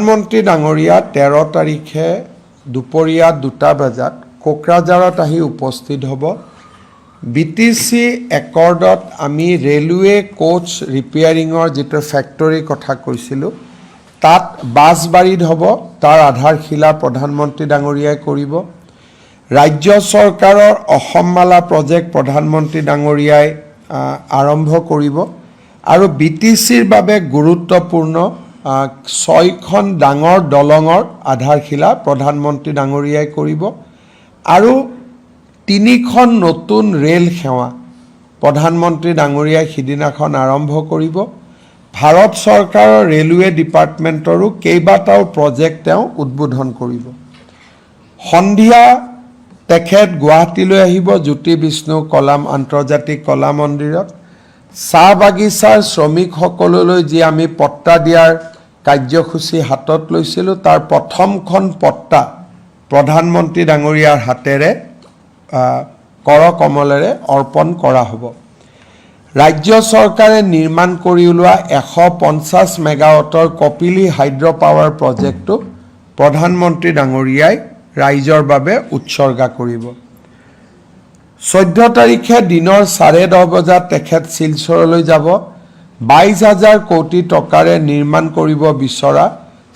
প্ৰধানমন্ত্ৰী ডাঙৰীয়া 13 তাৰিখে দুপৰীয়া 2টা বজাত কোকৰাঝাৰত আহি উপস্থিত হ'ব। BTC একৰ্ডত আমি ৰেলৱে কোচ ৰিপেয়াৰিঙৰ যিটো ফেক্টৰীৰ কথা কৈছিলোঁ, তাত বাছবাৰীত হ'ব, তাৰ আধাৰশিলা প্ৰধানমন্ত্ৰী ডাঙৰীয়াই কৰিব। ৰাজ্য চৰকাৰৰ অসমমালা প্ৰজেক্ট প্ৰধানমন্ত্ৰী ডাঙৰীয়াই আৰম্ভ কৰিব আৰু BTCৰ বাবে গুৰুত্বপূৰ্ণ 6খন ডাঙৰ দলঙৰ আধাৰশিলা প্ৰধানমন্ত্ৰী ডাঙৰীয়াই কৰিব আৰু 3খন নতুন ৰেল সেৱা প্ৰধানমন্ত্ৰী ডাঙৰীয়াই সিদিনাখন আৰম্ভ কৰিব। ভাৰত চৰকাৰৰ ৰেলৱে ডিপাৰ্টমেণ্টৰো কেইবাটাও প্ৰজেক্ট তেওঁ উদ্বোধন কৰিব। সন্ধিয়া তেখেত গুৱাহাটীলৈ আহিব জ্যোতি বিষ্ণু কলা আন্তৰ্জাতিক কলা মন্দিৰত। চাহ বাগিচাৰ শ্ৰমিকসকললৈ যি আমি পট্টা দিয়াৰ কাৰ্যসূচী হাতত লৈছিলোঁ, তাৰ প্ৰথমখন পট্টা প্ৰধানমন্ত্ৰী ডাঙৰীয়াৰ হাতেৰে কৰকমলেৰে অৰ্পণ কৰা হ'ব। ৰাজ্য চৰকাৰে নিৰ্মাণ কৰি ওলোৱা 150 মেগাৱাটৰ কপিলী হাইড্ৰ পাৱাৰ প্ৰজেক্টটো প্ৰধানমন্ত্ৰী ডাঙৰীয়াই ৰাইজৰ বাবে উৎসৰ্গা কৰিব। 14 তাৰিখে দিনৰ 10:30 বজাত তেখেত শিলচৰলৈ যাব। 22,000 কোটি টকাৰে নিৰ্মাণ কৰিব বিচৰা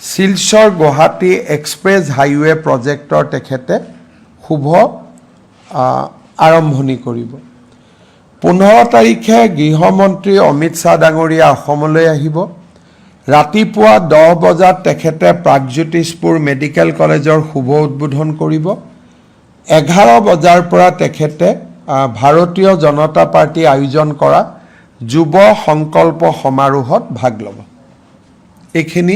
শিলচৰ গুৱাহাটী এক্সপ্ৰেছ হাইৱে প্ৰজেক্টৰ তেখেতে শুভ আৰম্ভণি কৰিব। 15 তাৰিখে গৃহমন্ত্ৰী অমিত শ্বাহ ডাঙৰীয়া অসমলৈ আহিব। ৰাতিপুৱা 10 বজাত তেখেতে প্ৰাগজ্যোতিষপুৰ মেডিকেল কলেজৰ শুভ উদ্বোধন কৰিব। 11 বজাৰ পৰা তেখেতে ভাৰতীয় জনতা পাৰ্টি আয়োজন কৰা যুৱ সংকল্প সমাৰোহত ভাগ ল'ব। এইখিনি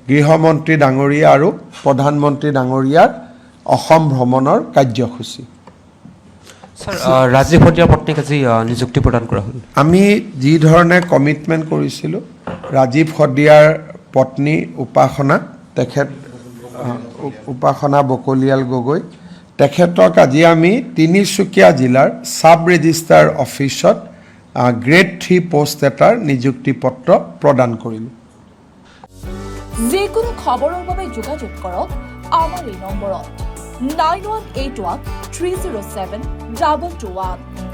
গৃহমন্ত্ৰী ডাঙৰীয়া আৰু প্ৰধানমন্ত্ৰী ডাঙৰীয়াৰ অসম ভ্ৰমণৰ কাৰ্যসূচী। স্যাৰ, ৰাজীৱ হদিয়াৰ পত্নীক আজি নিযুক্তি প্ৰদান কৰা হ'ল। আমি যি ধৰণে কমিটমেণ্ট কৰিছিলোঁ, ৰাজীৱ হদিয়াৰ পত্নী উপাসনা বকলিয়াল গগৈ, তেখেতক আজি আমি তিনিচুকীয়া জিলাৰ ছাব ৰেজিষ্ট্ৰাৰ অফিচত গ্ৰেড 3 পোষ্ট এটাৰ নিযুক্তি পত্ৰ প্ৰদান কৰিলোঁ। যিকোনো খবৰৰ বাবে যোগাযোগ কৰক আমাৰ এই নম্বৰত 9181 307 221।